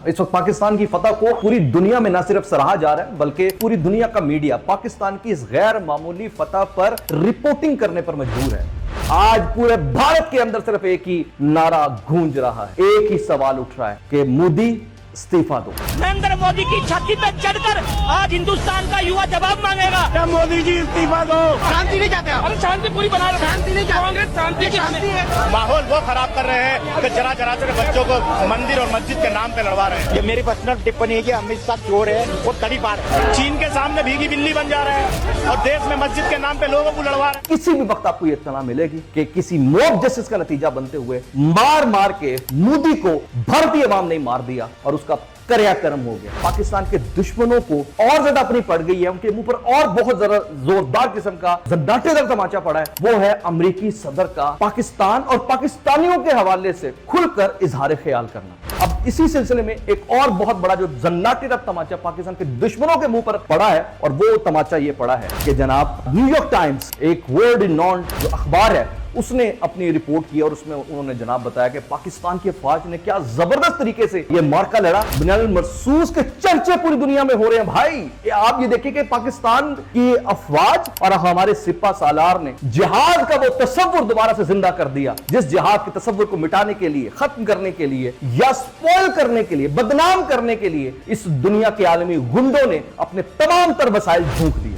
इस वक्त पाकिस्तान की फतह को पूरी दुनिया में न सिर्फ सराहा जा रहा है बल्कि पूरी दुनिया का मीडिया पाकिस्तान की इस गैर मामूली फतह पर रिपोर्टिंग करने पर मजबूर है। आज पूरे भारत के अंदर सिर्फ एक ही नारा गूंज रहा है, एक ही सवाल उठ रहा है कि मोदी इस्तीफा दो। नरेंद्र मोदी की छाती पे चढ़कर आज हिंदुस्तान का युवा जवाब मांगेगा। क्या मोदी जी इस्तीफा दो? शांति नहीं चाहते, हम शांति पूरी बना रहे। शांति नहीं चाहते, कांग्रेस शांति की शांति है। माहौल वो खराब कर रहे हैं कि जरा जरा से बच्चों को मंदिर और मस्जिद के नाम पे लड़वा रहे हैं। ये मेरी पर्सनल टिप्पणी है कि अमित शाह चोर है, वो तड़ी पार है। चीन के सामने भीगी बिल्ली बन जा रहे हैं और देश में मस्जिद के नाम पे लोगों को लड़वा रहे हैं। किसी भी वक्त आपको ये इत्तला मिलेगी कि किसी मॉब जस्टिस का नतीजा बनते हुए मार मार के मोदी को भारतीय अवाम ने मार दिया और उसका कर्म हो गया। पाकिस्तान के दुश्मनों को और ज्यादा अपनी पड़ गई है, उनके मुंह पर और बहुत ज्यादा जोरदार किस्म का जन्नाटेदार तमाचा पड़ा है। वो है अमेरिकी सदर का पाकिस्तान और पाकिस्तानियों के हवाले से खुलकर इजहार ख्याल करना। अब इसी सिलसिले में एक और बहुत बड़ा जो जन्नाटेदार तमाचा पाकिस्तान के दुश्मनों के मुंह पर पड़ा है और वो तमाचा ये पड़ा है कि जनाब न्यूयॉर्क टाइम्स, एक वर्ल्ड रिनॉन्ड जो अखबार है, उसने अपनी रिपोर्ट की और उसमें उन्होंने जनाब बताया कि पाकिस्तान की फौज ने क्या जबरदस्त तरीके से ये मार्का लड़ा। बिनाल मरसूस के चर्चे पूरी दुनिया में हो रहे हैं। भाई आप ये देखिए कि पाकिस्तान की अफवाज और हमारे सिपा सालार ने जिहाद का वो तस्वुर दोबारा से जिंदा कर दिया, जिस जिहाद के तस्वुर को मिटाने के लिए, खत्म करने के लिए या स्पॉइल करने के लिए, बदनाम करने के लिए इस दुनिया के आलमी गुंडों ने अपने तमाम तर वसाइल झोंक दिए।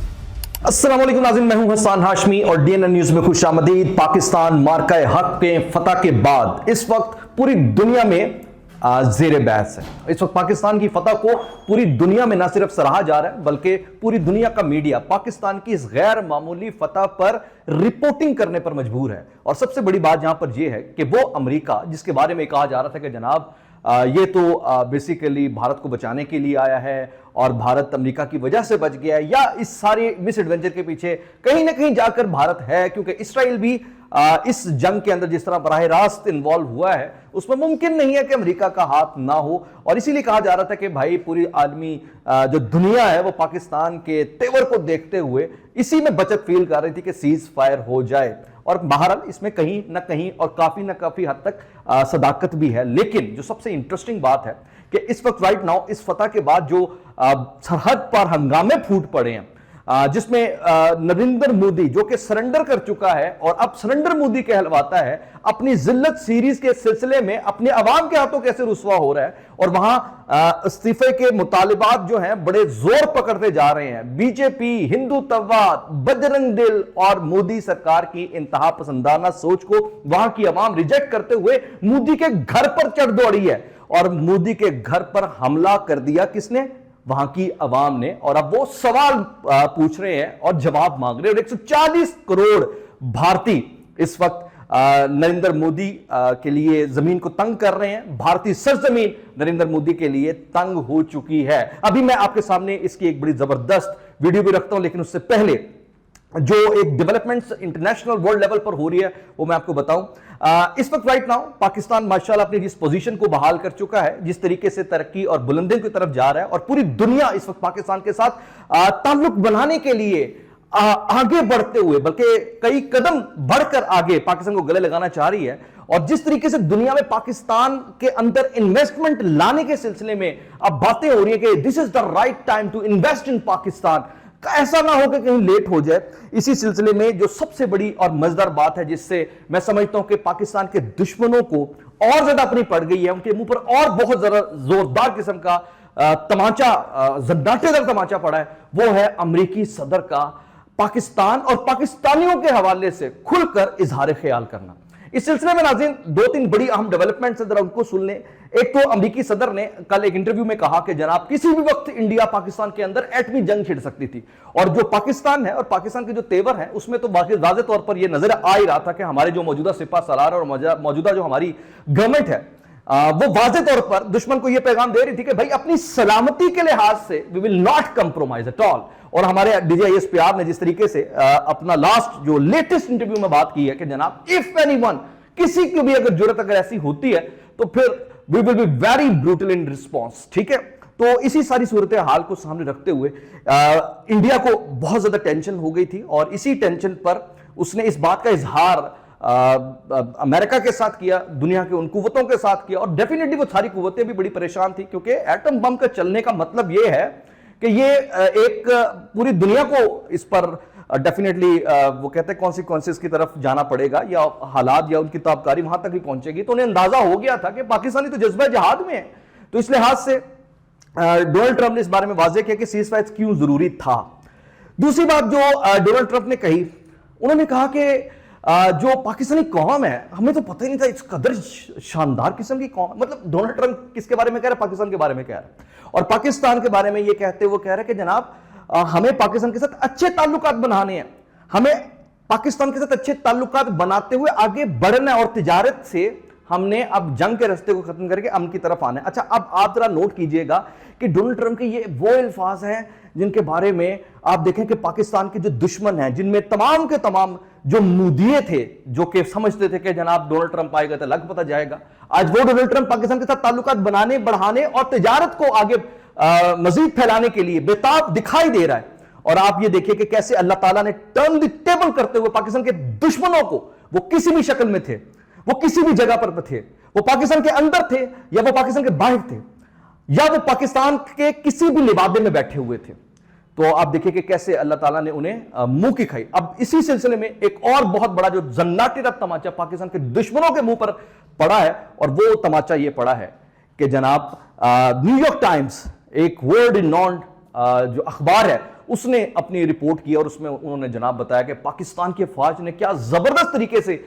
अस्सलाम वालेकुम नाज़रीन, मैं हूं हसन हाशमी और डीएनएन न्यूज़ में खुशामदीद। पाकिस्तान मार्का हक के फतह के बाद इस वक्त पूरी दुनिया में ज़ेरे बहस है। इस वक्त पाकिस्तान की फतह को पूरी दुनिया में न सिर्फ सराहा जा रहा है बल्कि पूरी दुनिया का मीडिया पाकिस्तान की इस गैर मामूली फतह पर रिपोर्टिंग करने पर मजबूर है। और सबसे बड़ी बात यहां पर यह है कि वो अमेरिका जिसके बारे में कहा जा रहा था कि जनाब ये तो बेसिकली भारत को बचाने के लिए आया है और भारत अमेरिका की वजह से बच गया है, या इस सारे मिस एडवेंचर के पीछे कहीं ना कहीं जाकर भारत है, क्योंकि इसराइल भी इस जंग के अंदर जिस तरह बराह रास्त इन्वॉल्व हुआ है उसमें मुमकिन नहीं है कि अमेरिका का हाथ ना हो। और इसीलिए कहा जा रहा था कि भाई पूरी आदमी जो दुनिया है वो पाकिस्तान के तेवर को देखते हुए इसी में बचत फील कर रही थी कि सीज फायर हो जाए। और बहरहाल इसमें कहीं ना कहीं और काफी ना काफी हद तक सदाकत भी है। लेकिन जो सबसे इंटरेस्टिंग बात है कि इस वक्त राइट नाउ इस फतह के बाद जो सरहद पर हंगामे फूट पड़े हैं, जिसमें नरेंद्र मोदी जो कि सरेंडर कर चुका है और अब सरेंडर मोदी कहलवाता है, अपनी जिल्लत सीरीज के सिलसिले में अपने अवाम के हाथों कैसे रुसवा हो रहा है और वहां इस्तीफे के मुतालिबात जो हैं बड़े जोर पकड़ते जा रहे हैं। बीजेपी, हिंदुत्ववाद, बजरंग दल और मोदी सरकार की इंतहा पसंदाना सोच को वहां की अवाम रिजेक्ट करते हुए मोदी के घर पर चढ़ दौड़ी है और मोदी के घर पर हमला कर दिया किसने? वहां की अवाम ने। और अब वो सवाल पूछ रहे हैं और जवाब मांग रहे हैं। 140 करोड़ भारतीय इस वक्त नरेंद्र मोदी के लिए जमीन को तंग कर रहे हैं। भारतीय सरजमीन नरेंद्र मोदी के लिए तंग हो चुकी है। अभी मैं आपके सामने इसकी एक बड़ी जबरदस्त वीडियो भी रखता हूं, लेकिन उससे पहले जो एक डेवलपमेंट्स इंटरनेशनल वर्ल्ड लेवल पर हो रही है वो मैं आपको बताऊं। इस वक्त राइट नाउ पाकिस्तान माशाल्लाह अपनी जिस पोजीशन को बहाल कर चुका है, जिस तरीके से तरक्की और बुलंदी की तरफ जा रहा है और पूरी दुनिया इस वक्त पाकिस्तान के साथ ताल्लुक बनाने के लिए आगे बढ़ते हुए, बल्कि कई कदम बढ़कर आगे पाकिस्तान को गले लगाना चाह रही है। और जिस तरीके से दुनिया में पाकिस्तान के अंदर इन्वेस्टमेंट लाने के सिलसिले में अब बातें हो रही है कि this is the right time to invest in Pakistan, ऐसा ना हो कि कहीं लेट हो जाए। इसी सिलसिले में जो सबसे बड़ी और मजेदार बात है जिससे मैं समझता हूं कि पाकिस्तान के दुश्मनों को और ज्यादा अपनी पड़ गई है, उनके मुंह पर और बहुत ज्यादा जोरदार किस्म का तमाचा, जन्नाटेदार तमाचा पड़ा है, वो है अमेरिकी सदर का पाकिस्तान और पाकिस्तानियों के हवाले से खुलकर इजहार ख्याल करना। इस सिलसिले में नाज़रीन दो तीन बड़ी अहम डेवलपमेंट्स जरा उनको सुन लें। एक तो अमेरिकी सदर ने कल एक इंटरव्यू में कहा कि जनाब किसी भी वक्त इंडिया पाकिस्तान के अंदर एटमी जंग छिड़ सकती थी, और जो पाकिस्तान है और पाकिस्तान के जो तेवर है उसमें तो वाज़ेह तौर पर यह नजर आ ही रहा था कि हमारे जो मौजूदा सिपा सलार और मौजूदा जो हमारी गवर्नमेंट है वो वाज़ेह तौर पर दुश्मन को यह पैगाम दे रही थी कि भाई अपनी सलामती के लिहाज से we will not compromise at all. और हमारे डीजीआईएसपीआर ने जिस तरीके से अपना लास्ट जो लेटेस्ट इंटरव्यू में बात की है कि जनाब इफ एनीवन, किसी की भी अगर जरूरत अगर ऐसी होती है तो फिर we will be very brutal in response. ठीक है, तो इसी सारी सूरत हाल को सामने रखते हुए इंडिया को बहुत ज्यादा टेंशन हो गई थी और इसी टेंशन पर उसने इस बात का इजहार امریکہ کے ساتھ کیا, دنیا کے ان قوتوں کے ساتھ کیا, اور ڈیفینیٹلی وہ ساری قوتیں بھی بڑی پریشان تھی, کیونکہ ایٹم بم کا چلنے کا مطلب یہ ہے کہ یہ ایک پوری دنیا کو اس پر ڈیفینیٹلی وہ کہتے ہیں کانسیکوینسز کی طرف جانا پڑے گا, یا حالات یا ان کی تابکاری وہاں تک بھی پہنچے گی. تو انہیں اندازہ ہو گیا تھا کہ پاکستانی تو جذبہ جہاد میں ہے, تو اس لحاظ سے ڈونلڈ ٹرمپ نے اس بارے میں واضح کیا کہ سیز فائر کیوں ضروری تھا. دوسری بات جو ڈونلڈ ٹرمپ نے کہی, انہوں نے کہا کہ جو پاکستانی قوم ہے, ہمیں تو پتہ ہی نہیں تھا اس قدر شاندار قسم کی قوم. مطلب ڈونلڈ ٹرمپ کس کے بارے میں کہہ رہا ہے؟ پاکستان کے بارے میں کہہ رہا ہے, اور پاکستان کے بارے میں یہ کہتے وہ کہہ رہا ہے کہ جناب ہمیں پاکستان کے ساتھ اچھے تعلقات بنانے ہیں, ہمیں پاکستان کے ساتھ اچھے تعلقات بناتے ہوئے آگے بڑھنا ہے, اور تجارت سے ہم نے اب جنگ کے رستے کو ختم کر کے امن کی طرف آنا ہے. اچھا, اب آپ ذرا نوٹ کیجئے گا کہ ڈونلڈ ٹرمپ کے یہ وہ الفاظ ہیں جن کے بارے میں آپ دیکھیں کہ پاکستان کے جو دشمن ہیں, جن میں تمام کے تمام جو مودیے تھے, جو کہ سمجھتے تھے کہ جناب ڈونلڈ ٹرمپ آئے گا تو لگ پتہ جائے گا, آج وہ ڈونلڈ ٹرمپ پاکستان کے ساتھ تعلقات بنانے, بڑھانے اور تجارت کو آگے مزید پھیلانے کے لیے بےتاب دکھائی دے رہا ہے. اور آپ یہ دیکھیں کہ کیسے اللہ تعالیٰ نے ٹرن دی ٹیبل کرتے ہوئے پاکستان کے دشمنوں کو, وہ کسی بھی شکل میں تھے, وہ کسی بھی جگہ پر تھے, وہ پاکستان کے اندر تھے یا وہ پاکستان کے باہر تھے, یا وہ پاکستان کے کسی بھی لبادے میں بیٹھے ہوئے تھے, تو آپ دیکھیں کہ کیسے اللہ تعالیٰ نے انہیں منہ کی کھائی. اب اسی سلسلے میں ایک اور بہت بڑا جو زناٹی رب تماچا پاکستان کے دشمنوں کے منہ پر پڑا ہے, اور وہ تماچا یہ پڑا ہے کہ جناب نیو یارک ٹائمز, ایک ورلڈ ریناؤنڈ جو اخبار ہے, اس نے اپنی رپورٹ کی, اور اس میں انہوں نے جناب بتایا کہ پاکستان کی فوج نے کیا زبردست طریقے سے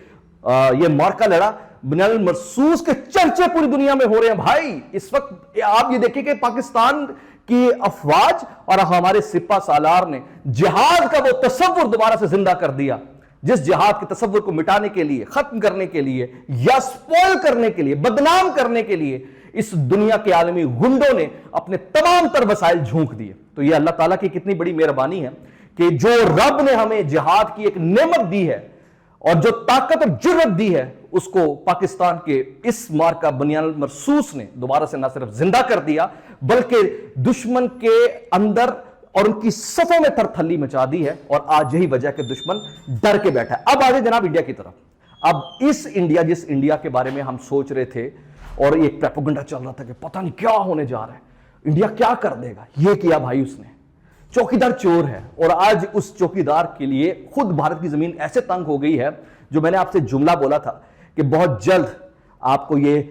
یہ مارکا لڑا. بنیاد المرصوص کے چرچے پوری دنیا میں ہو رہے ہیں بھائی اس وقت. آپ یہ دیکھیں کہ پاکستان کی افواج اور ہمارے سپہ سالار نے جہاد کا وہ تصور دوبارہ سے زندہ کر دیا, جس جہاد کے تصور کو مٹانے کے لیے, ختم کرنے کے لیے, یا سپوائل کرنے کے لیے, بدنام کرنے کے لیے اس دنیا کے عالمی گنڈوں نے اپنے تمام تر وسائل جھونک دیے. تو یہ اللہ تعالیٰ کی کتنی بڑی مہربانی ہے کہ جو رب نے ہمیں جہاد کی ایک نعمت دی ہے اور جو طاقت اور جرأت دی ہے, اس کو پاکستان کے اس مارکا بنیاد المرصوص نے دوبارہ سے نہ صرف زندہ کر دیا, بلکہ دشمن کے اندر اور ان کی صفوں میں تھرتھلی مچا دی ہے, اور آج یہی وجہ کہ دشمن ڈر کے بیٹھا ہے. اب آگے جناب انڈیا کی طرف. اب اس انڈیا, جس انڈیا کے بارے میں ہم سوچ رہے تھے اور ایک پروپیگنڈا چل رہا تھا کہ پتہ نہیں کیا ہونے جا رہا ہے, انڈیا کیا کر دے گا, یہ کیا بھائی اس نے, چوکیدار چور ہے. اور آج اس چوکیدار کے لیے خود بھارت کی زمین ایسے تنگ ہو گئی ہے, جو میں نے آپ سے جملہ بولا تھا کہ بہت جلد آپ کو یہ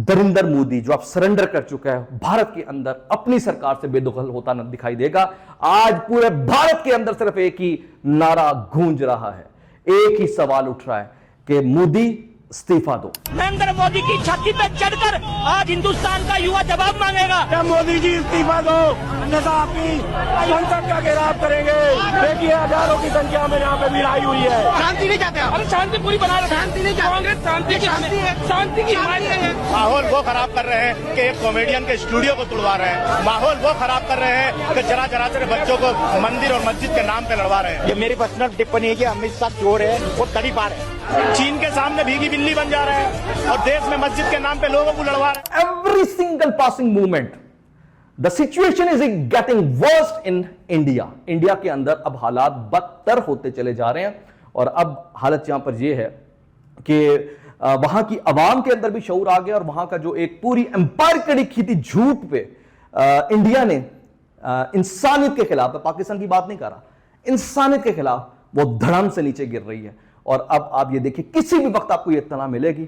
درندر مودی جو آپ سرنڈر کر چکا ہے بھارت کے اندر, اپنی سرکار سے بے دخل ہوتا نہ دکھائی دے گا. آج پورے بھارت کے اندر صرف ایک ہی نعرہ گونج رہا ہے, ایک ہی سوال اٹھ رہا ہے کہ مودی استعفیٰ دو. نریندر مودی کی چھاتی پہ چڑھ کر آج ہندوستان کا یوا جواب مانگے گا. मोदी जी इस्तीफा दो, अन्यथा आपकी संसद का घेराव करेंगे. देखिए हजारों की संख्या में यहाँ पे भिड़ाई हुई है. शांति नहीं चाहते, अरे शांति पूरी बना रहे, शांति नहीं चाहते, कांग्रेस शांति की हिमायत है. माहौल वो खराब कर रहे हैं कि एक कॉमेडियन के स्टूडियो को तोड़वा रहे हैं. माहौल वो खराब कर रहे हैं कि जरा जरा से बच्चों को मंदिर और मस्जिद के नाम पे लड़वा रहे हैं. ये मेरी पर्सनल टिप्पणी है कि अमित शाह चोर है, वो तड़ी पार है. चीन के सामने भीगी बिल्ली बन जा रहे हैं और देश में मस्जिद के नाम पे लोगों को लड़वा रहे हैं. Every single passing moment, the situation is getting worse in India. India کے اندر اب حالات بدتر ہوتے چلے جا رہے ہیں, اور اب حالت یہاں پر یہ ہے کہ وہاں کی عوام کے اندر بھی شعور آ گیا, اور وہاں کا جو ایک پوری امپائر کڑی کی تھی جھوٹ پہ انڈیا نے انسانیت کے خلاف, پاکستان کی بات نہیں کر رہا, انسانیت کے خلاف وہ دھڑام سے نیچے گر رہی ہے. اور اب آپ یہ دیکھیں کسی بھی وقت آپ کو یہ اطلاع ملے گی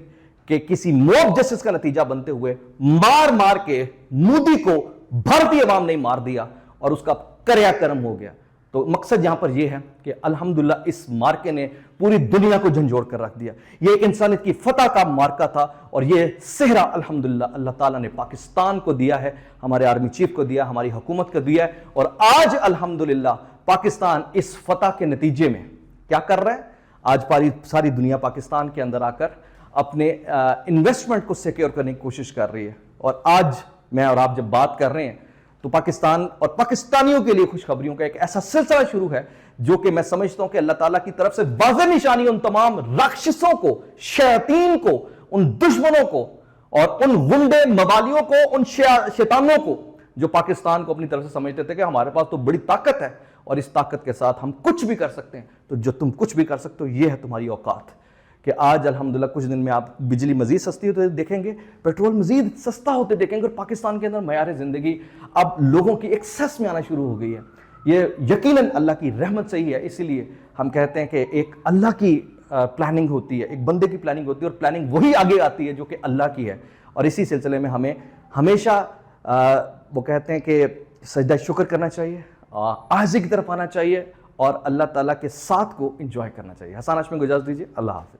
کہ کسی موب جسٹس کا نتیجہ بنتے ہوئے مار مار کے مودی کو بھارتی عوام نے مار دیا اور اس کا کریا کرم ہو گیا. تو مقصد یہاں پر یہ ہے کہ الحمدللہ اس مارکے نے پوری دنیا کو جھنجھوڑ کر رکھ دیا. یہ ایک انسانیت کی فتح کا مارکا تھا, اور یہ صحرا الحمدللہ اللہ تعالیٰ نے پاکستان کو دیا ہے, ہمارے آرمی چیف کو دیا, ہماری حکومت کو دیا ہے. اور آج الحمدللہ پاکستان اس فتح کے نتیجے میں کیا کر رہا ہے, آج ساری دنیا پاکستان کے اندر آ کر اپنے انویسٹمنٹ کو سیکیور کرنے کی کوشش کر رہی ہے. اور آج میں اور آپ جب بات کر رہے ہیں تو پاکستان اور پاکستانیوں کے لیے خوشخبریوں کا ایک ایسا سلسلہ شروع ہے جو کہ میں سمجھتا ہوں کہ اللہ تعالیٰ کی طرف سے واضح نشانی ان تمام راکشسوں کو, شیاطین کو, ان دشمنوں کو اور ان غنڈے موالیوں کو, ان شیطانوں کو جو پاکستان کو اپنی طرف سے سمجھتے تھے کہ ہمارے پاس تو بڑی طاقت ہے اور اس طاقت کے ساتھ ہم کچھ بھی کر سکتے ہیں, تو جو تم کچھ بھی کر سکتے ہو یہ ہے تمہاری اوقات. کہ آج الحمدللہ کچھ دن میں آپ بجلی مزید سستی ہوتے دیکھیں گے, پیٹرول مزید سستا ہوتے دیکھیں گے, اور پاکستان کے اندر معیار زندگی اب لوگوں کی ایکسیس میں آنا شروع ہو گئی ہے. یہ یقیناً اللہ کی رحمت سے ہی ہے. اسی لیے ہم کہتے ہیں کہ ایک اللہ کی پلاننگ ہوتی ہے, ایک بندے کی پلاننگ ہوتی ہے, اور پلاننگ وہی آگے آتی ہے جو کہ اللہ کی ہے. اور اسی سلسلے میں ہمیں ہمیشہ وہ کہتے ہیں کہ سجدہ شکر کرنا چاہیے, عاجزی کی طرف آنا چاہیے, اور اللہ تعالیٰ کے ساتھ کو انجوائے کرنا چاہیے. حسان ہاشمی کو اجازت دیجیے. اللہ حافظ.